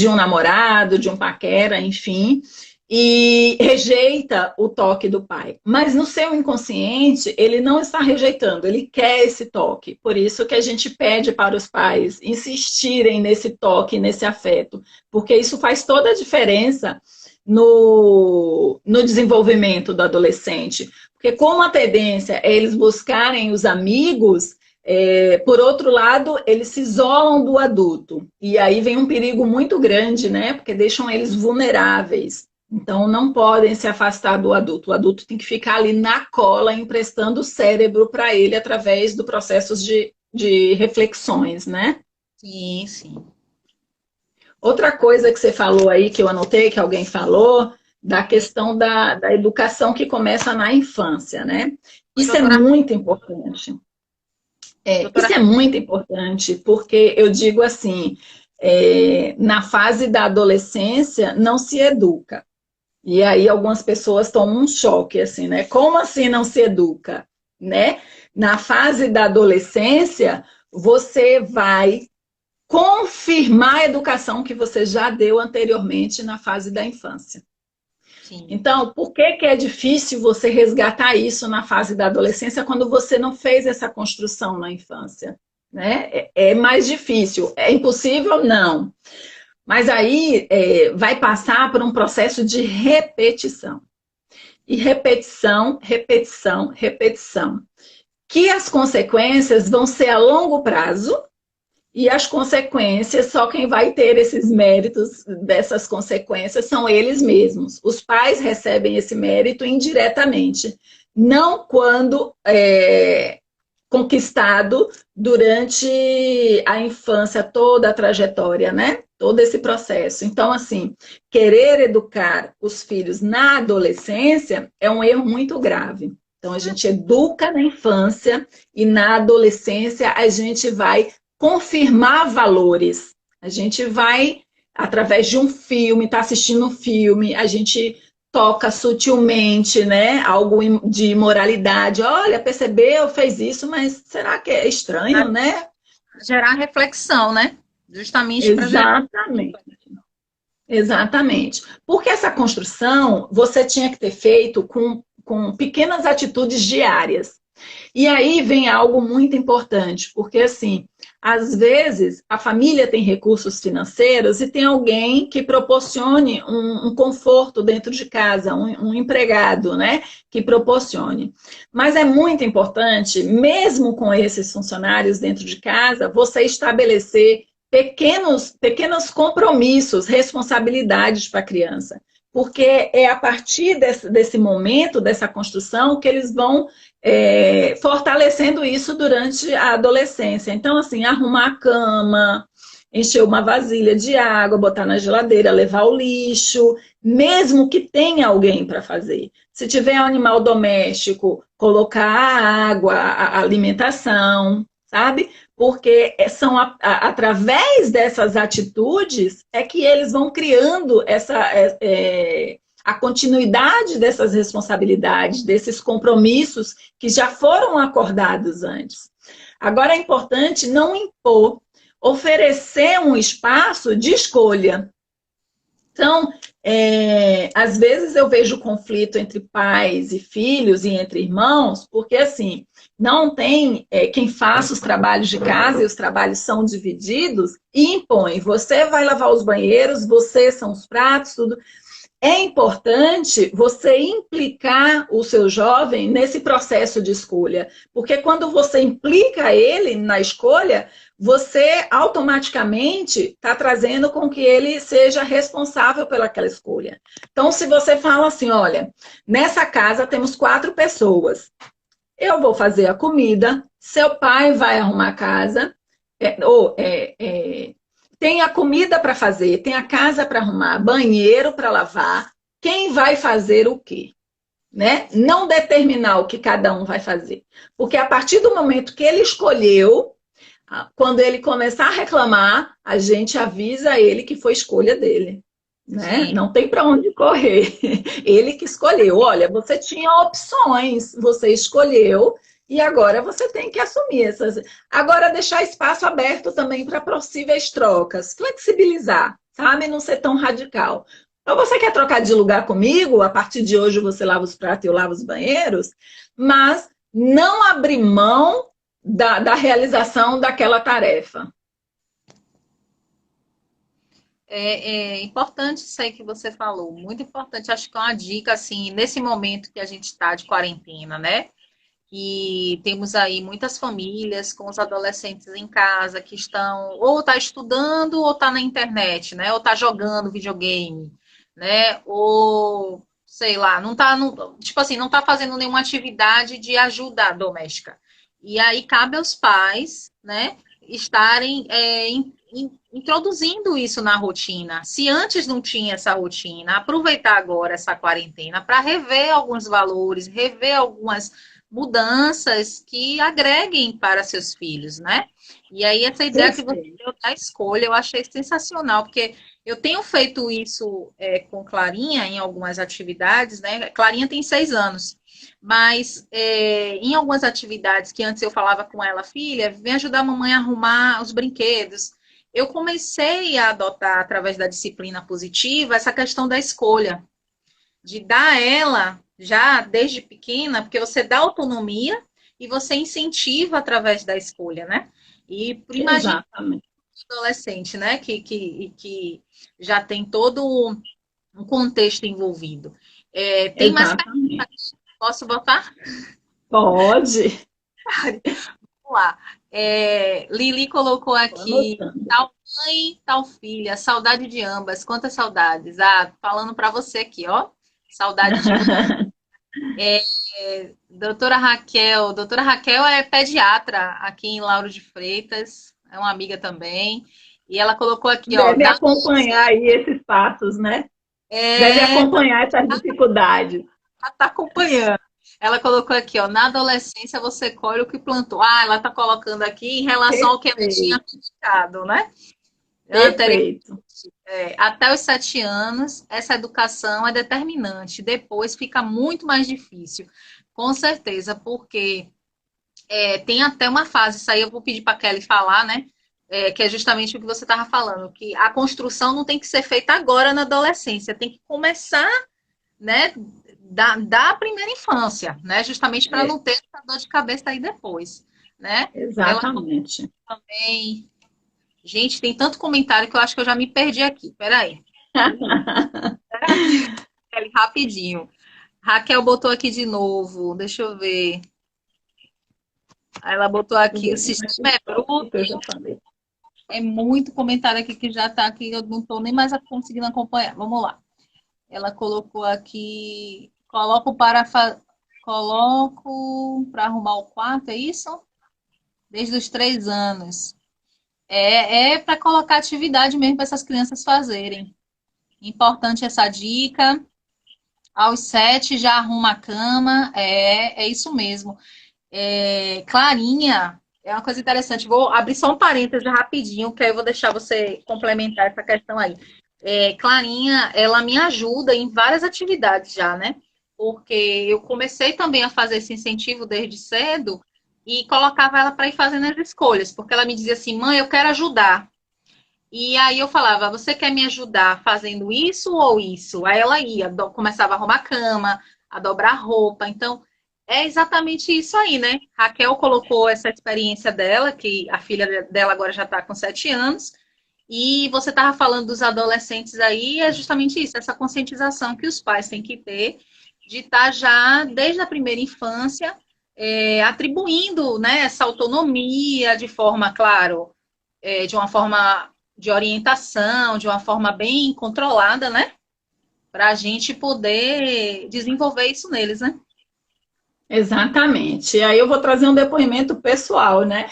um namorado, de um paquera, enfim, e rejeita o toque do pai. Mas no seu inconsciente, ele não está rejeitando, ele quer esse toque. Por isso que a gente pede para os pais insistirem nesse toque, nesse afeto, porque isso faz toda a diferença no desenvolvimento do adolescente. Porque como a tendência é eles buscarem os amigos, por outro lado, eles se isolam do adulto. E aí vem um perigo muito grande, né? Porque deixam eles vulneráveis. Então, não podem se afastar do adulto. O adulto tem que ficar ali na cola, emprestando o cérebro para ele através do processo de reflexões, né? Sim, sim. Outra coisa que você falou aí, que eu anotei, que alguém falou, da questão da educação que começa na infância, né? Isso é muito importante. Isso é muito importante, porque eu digo assim, na fase da adolescência não se educa. E aí algumas pessoas tomam um choque, assim, né? Como assim não se educa? Né? Na fase da adolescência, você vai confirmar a educação que você já deu anteriormente na fase da infância. Sim. Então, por que é difícil você resgatar isso na fase da adolescência quando você não fez essa construção na infância? Né? É mais difícil. É impossível? Não. Mas aí vai passar por um processo de repetição. E repetição, repetição, repetição. Que as consequências vão ser a longo prazo, e as consequências, só quem vai ter esses méritos dessas consequências são eles mesmos. Os pais recebem esse mérito indiretamente, não quando conquistado durante a infância, toda a trajetória, né? Todo esse processo. Então, assim, querer educar os filhos na adolescência é um erro muito grave. Então, a gente educa na infância e na adolescência a gente vai confirmar valores. A gente vai, através de um filme, tá assistindo um filme, a gente toca sutilmente, né? Algo de imoralidade. Olha, percebeu, fez isso, mas será que é estranho, né? Gerar reflexão, né? Justamente para gerar... Exatamente. Porque essa construção você tinha que ter feito com pequenas atitudes diárias. E aí vem algo muito importante, porque assim, às vezes a família tem recursos financeiros e tem alguém que proporcione um conforto dentro de casa, um empregado, né, que proporcione. Mas é muito importante, mesmo com esses funcionários dentro de casa, você estabelecer pequenos compromissos, responsabilidades para a criança. porque é a partir desse momento, dessa construção, que eles vão fortalecendo isso durante a adolescência. Então, assim, arrumar a cama, encher uma vasilha de água, botar na geladeira, levar o lixo, mesmo que tenha alguém para fazer. Se tiver um animal doméstico, colocar a água, a alimentação, sabe? Porque são através dessas atitudes é que eles vão criando a continuidade dessas responsabilidades, desses compromissos que já foram acordados antes. Agora é importante não impor, oferecer um espaço de escolha. Então, às vezes eu vejo conflito entre pais e filhos e entre irmãos, porque assim, não tem quem faça os trabalhos de casa e os trabalhos são divididos e impõe, você vai lavar os banheiros, você são os pratos, tudo. É importante você implicar o seu jovem nesse processo de escolha, porque quando você implica ele na escolha, você automaticamente está trazendo com que ele seja responsável pelaquela escolha. Então, se você fala assim, olha, nessa casa temos 4 pessoas, eu vou fazer a comida, seu pai vai arrumar a casa, tem a comida para fazer, tem a casa para arrumar, banheiro para lavar, quem vai fazer o quê? Né? Não determinar o que cada um vai fazer. Porque a partir do momento que ele escolheu, quando ele começar a reclamar, a gente avisa ele que foi escolha dele. Né? Não tem para onde correr. Ele que escolheu. Olha, você tinha opções, você escolheu, e agora você tem que assumir essas. Agora, deixar espaço aberto também para possíveis trocas. Flexibilizar, sabe? Não ser tão radical. Então, você quer trocar de lugar comigo? A partir de hoje você lava os pratos e eu lavo os banheiros, mas não abrir mão da realização daquela tarefa. É importante isso aí que você falou, muito importante. Acho que é uma dica, assim, nesse momento que a gente está de quarentena, né? E temos aí muitas famílias com os adolescentes em casa que estão ou tá estudando ou tá na internet, né? Ou tá jogando videogame, né? Ou sei lá, tipo assim, não tá fazendo nenhuma atividade de ajuda doméstica. E aí cabe aos pais, né, estarem introduzindo isso na rotina. Se antes não tinha essa rotina, aproveitar agora essa quarentena para rever alguns valores, rever algumas mudanças que agreguem para seus filhos, né? E aí essa ideia que você deu da escolha, eu achei sensacional, porque eu tenho feito isso com Clarinha em algumas atividades, né? Clarinha tem 6 anos, mas em algumas atividades que antes eu falava com ela, filha, vem ajudar a mamãe a arrumar os brinquedos. Eu comecei a adotar, através da disciplina positiva, essa questão da escolha, de dar a ela, já desde pequena, porque você dá autonomia e você incentiva através da escolha, né? E imagina um adolescente, né? Que já tem todo um contexto envolvido. Tem mais perguntas? Posso botar? Pode. Vamos lá. Lili colocou aqui, tal mãe, tal filha, saudade de ambas. Quantas saudades? Falando para você aqui, ó. Saudade de doutora Raquel é pediatra aqui em Lauro de Freitas, é uma amiga também. E ela colocou aqui, ó. Deve acompanhar aí esses passos, né? Deve acompanhar essas dificuldades. Está acompanhando. Ela colocou aqui, ó, na adolescência você colhe o que plantou. Ela está colocando aqui em relação ao que ela tinha criticado, né? Perfeito. Até os 7 anos, essa educação é determinante. Depois fica muito mais difícil. Com certeza, porque tem até uma fase, isso aí eu vou pedir para a Kelly falar, né? Que é justamente o que você estava falando, que a construção não tem que ser feita agora na adolescência, tem que começar, né, da primeira infância, né? Justamente para não ter essa dor de cabeça aí depois, né? Exatamente. Também. Gente, tem tanto comentário que eu acho que eu já me perdi aqui. Peraí. Rapidinho. Raquel botou aqui de novo. Deixa eu ver. Aí ela botou aqui, o sistema é bruto. Eu já falei. É muito comentário aqui que já está aqui, eu não estou nem mais conseguindo acompanhar. Vamos lá. Ela colocou aqui, coloco para arrumar o quarto, é isso? Desde os 3 anos. É para colocar atividade mesmo para essas crianças fazerem. Importante essa dica. Aos 7 já arruma a cama. É isso mesmo. Clarinha, é uma coisa interessante. Vou abrir só um parêntese rapidinho, que aí eu vou deixar você complementar essa questão aí. Clarinha, ela me ajuda em várias atividades já, né? Porque eu comecei também a fazer esse incentivo desde cedo e colocava ela para ir fazendo as escolhas, porque ela me dizia assim, mãe, eu quero ajudar. E aí eu falava, você quer me ajudar fazendo isso ou isso? Aí ela ia, começava a arrumar a cama, a dobrar roupa. Então, é exatamente isso aí, né? Raquel colocou essa experiência dela, que a filha dela agora já está com 7 anos, e você estava falando dos adolescentes aí, é justamente isso, essa conscientização que os pais têm que ter de estar já, desde a primeira infância, atribuindo, né, essa autonomia de forma, claro, de uma forma de orientação, de uma forma bem controlada, né? Para a gente poder desenvolver isso neles, né? Exatamente. E aí eu vou trazer um depoimento pessoal, né?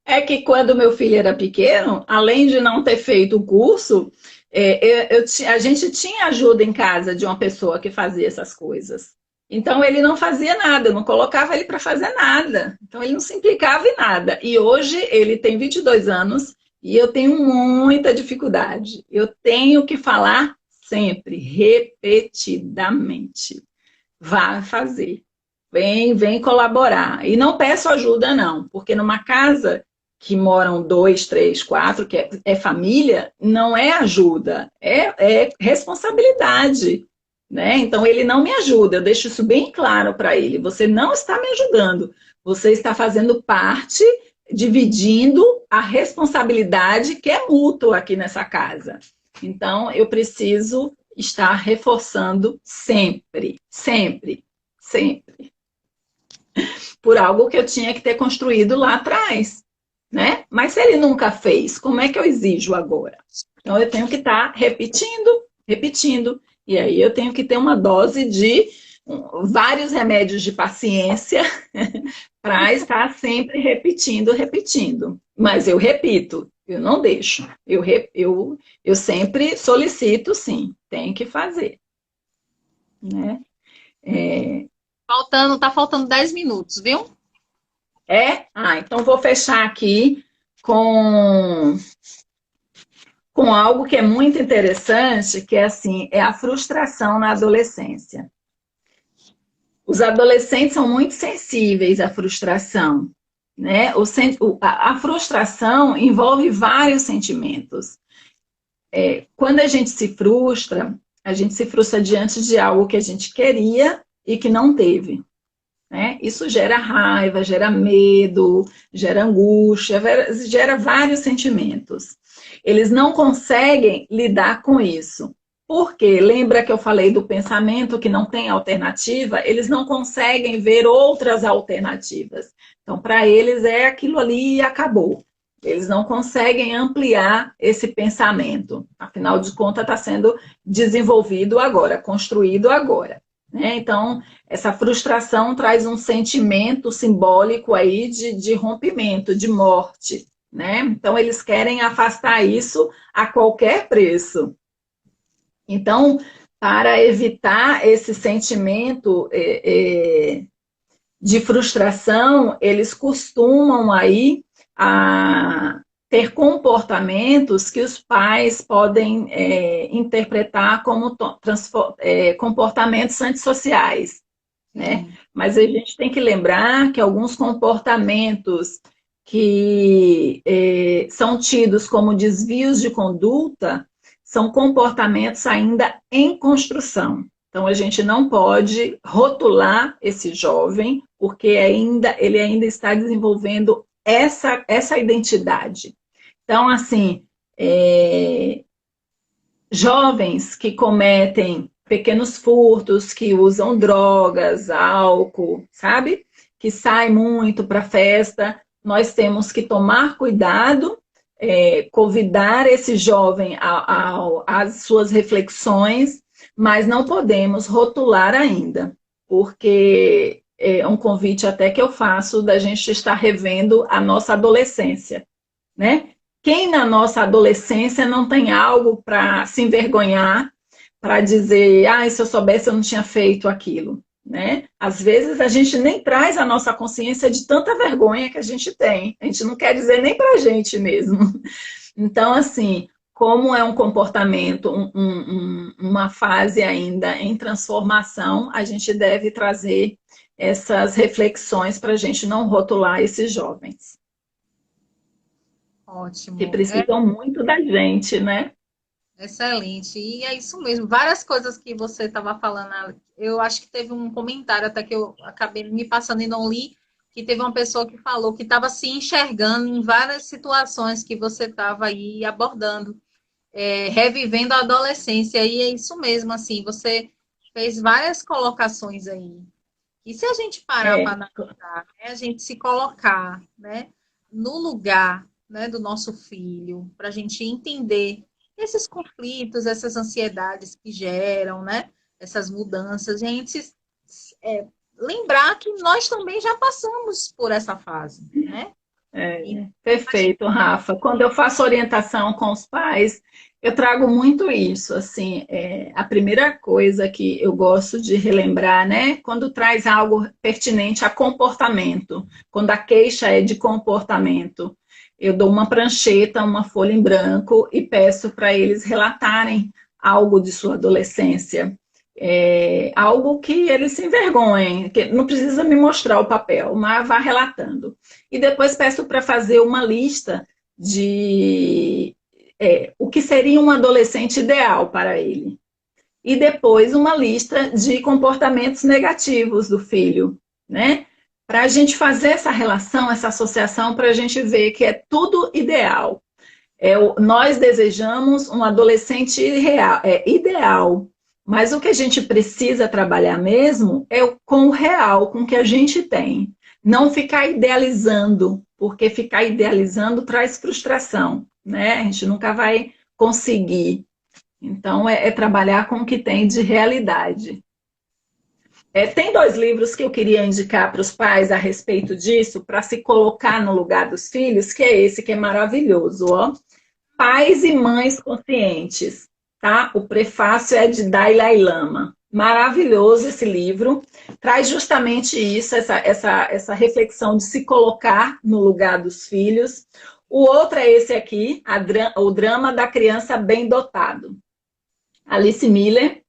É que quando meu filho era pequeno, além de não ter feito o curso, a gente tinha ajuda em casa de uma pessoa que fazia essas coisas. Então ele não fazia nada, eu não colocava ele para fazer nada. Então ele não se implicava em nada. E hoje ele tem 22 anos e eu tenho muita dificuldade. Eu tenho que falar sempre, repetidamente. Vá fazer. Vem colaborar. E não peço ajuda, não, porque numa casa que moram dois, três, quatro, que é família, não é ajuda, é responsabilidade. Né? Então ele não me ajuda, eu deixo isso bem claro para ele. Você não está me ajudando, você está fazendo parte, dividindo a responsabilidade que é mútua aqui nessa casa. Então eu preciso estar reforçando sempre, sempre, sempre, por algo que eu tinha que ter construído lá atrás, né? Mas se ele nunca fez, como é que eu exijo agora? Então eu tenho que estar repetindo, repetindo, e aí eu tenho que ter uma dose de vários remédios de paciência para estar sempre repetindo, repetindo. Mas eu repito, eu não deixo. Eu sempre solicito, sim, tem que fazer. Né? Tá faltando 10 minutos, viu? Então vou fechar aqui com, com algo que é muito interessante, que é assim, é a frustração na adolescência. Os adolescentes são muito sensíveis à frustração, né? A frustração envolve vários sentimentos. Quando a gente se frustra diante de algo que a gente queria e que não teve. Né? Isso gera raiva, gera medo, gera angústia, gera vários sentimentos. Eles não conseguem lidar com isso. Porque, lembra que eu falei do pensamento que não tem alternativa? Eles não conseguem ver outras alternativas. Então, para eles é aquilo ali e acabou. Eles não conseguem ampliar esse pensamento. Afinal de contas, está sendo desenvolvido agora, construído agora. Né? Então, essa frustração traz um sentimento simbólico aí de rompimento, de morte. Né? Então, eles querem afastar isso a qualquer preço. Então, para evitar esse sentimento de frustração, eles costumam aí a ter comportamentos que os pais podem interpretar como comportamentos antissociais. Né? Mas a gente tem que lembrar que alguns comportamentos que são tidos como desvios de conduta são comportamentos ainda em construção. Então, a gente não pode rotular esse jovem, porque ele ainda está desenvolvendo essa identidade. Então, assim, jovens que cometem pequenos furtos, que usam drogas, álcool, sabe? Que saem muito para festa, nós temos que tomar cuidado convidar esse jovem às suas reflexões, mas não podemos rotular ainda, porque é um convite até que eu faço da gente estar revendo a nossa adolescência, né? Quem na nossa adolescência não tem algo para se envergonhar, para dizer, se eu soubesse eu não tinha feito aquilo, né? Às vezes a gente nem traz a nossa consciência de tanta vergonha que a gente tem. A gente não quer dizer nem para a gente mesmo. Então, assim, como é um comportamento, uma fase ainda em transformação, a gente deve trazer essas reflexões para a gente não rotular esses jovens. Ótimo. Que precisam muito da gente, né? Excelente. E é isso mesmo. Várias coisas que você estava falando. Eu acho que teve um comentário até que eu acabei me passando e não li, que teve uma pessoa que falou que estava se enxergando em várias situações que você estava aí abordando, revivendo a adolescência. E é isso mesmo, assim, você fez várias colocações aí. E se a gente parar para analisar, né, a gente se colocar, né, no lugar, né, do nosso filho, para a gente entender esses conflitos, essas ansiedades que geram, né, essas mudanças, e a gente lembrar que nós também já passamos por essa fase, né? Perfeito, Rafa. Quando eu faço orientação com os pais, eu trago muito isso. Assim, a primeira coisa que eu gosto de relembrar, né? Quando traz algo pertinente a comportamento, quando a queixa é de comportamento, eu dou uma prancheta, uma folha em branco e peço para eles relatarem algo de sua adolescência. Algo que eles se envergonhem, que não precisa me mostrar o papel, mas vá relatando. E depois peço para fazer uma lista de o que seria um adolescente ideal para ele. E depois uma lista de comportamentos negativos do filho, né? Para a gente fazer essa relação, essa associação, para a gente ver que é tudo ideal. Nós desejamos um adolescente ideal, mas o que a gente precisa trabalhar mesmo é com o real, com o que a gente tem. Não ficar idealizando, porque ficar idealizando traz frustração, né? A gente nunca vai conseguir. Então, trabalhar com o que tem de realidade. Tem 2 livros que eu queria indicar para os pais a respeito disso, para se colocar no lugar dos filhos, que é esse que é maravilhoso, ó. Pais e Mães Conscientes, tá? O prefácio é de Dalai Lama. Maravilhoso esse livro. Traz justamente isso, essa reflexão de se colocar no lugar dos filhos. O outro é esse aqui, o drama da criança bem dotado. Alice Miller.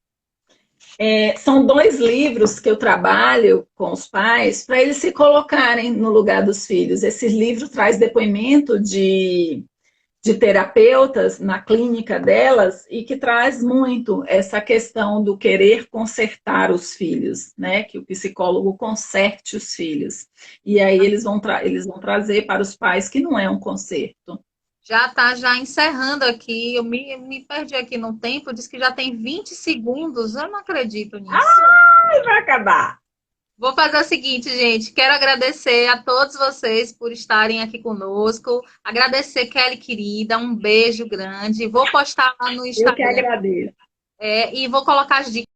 São 2 livros que eu trabalho com os pais para eles se colocarem no lugar dos filhos. Esse livro traz depoimento de terapeutas na clínica delas e que traz muito essa questão do querer consertar os filhos, né? Que o psicólogo conserte os filhos. E aí eles vão trazer para os pais que não é um conserto. Já está já encerrando aqui, eu me perdi aqui no tempo, diz que já tem 20 segundos, eu não acredito nisso. Vai acabar! Vou fazer o seguinte, gente, quero agradecer a todos vocês por estarem aqui conosco, agradecer Kelly querida, um beijo grande, vou postar lá no Instagram. Eu que agradeço. E vou colocar as dicas